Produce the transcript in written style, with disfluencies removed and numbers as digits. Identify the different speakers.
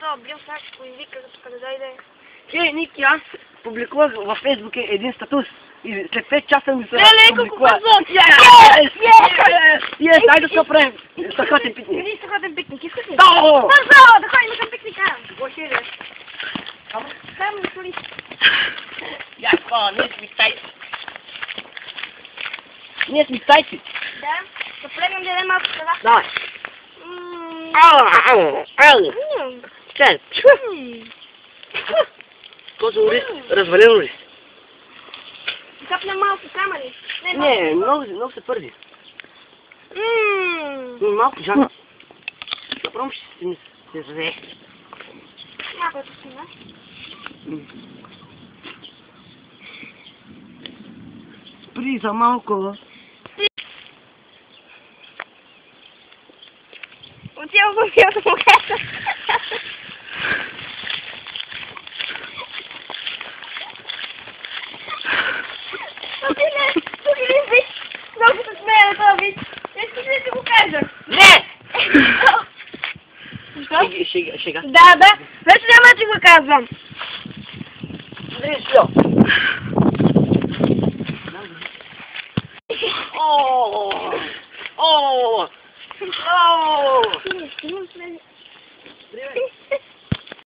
Speaker 1: то бил всяко и вика, като да дойде.
Speaker 2: Ники, аз публикувах във Фейсбук един статус и след 5 часа ми се
Speaker 1: публикува.
Speaker 2: Дай да се оправим страхотен пикник.
Speaker 1: Иди страхотен пикник, искаш ли?
Speaker 2: Да!
Speaker 1: Бързо, да ходим към пикника. Боже, да. Само ми соли.
Speaker 2: Ние сме тайци. Ние сме тайци.
Speaker 1: Да, да полегнем да ядем малко трева.
Speaker 2: Давай. Чай. Този ориз, развален ориз.
Speaker 1: Капнем малко камъни.
Speaker 2: Не, много се първи. Малко жан. Направо ще се завее.
Speaker 1: Малко да си,
Speaker 2: Спри за малко.
Speaker 1: Отивам в милата му каса. Тук ли виж? Много се смея на това виж. Искаш ли да ти го кажа?
Speaker 2: Не! Шега.
Speaker 1: Да. Вече няма да ти го казвам.
Speaker 2: Защо? Привет.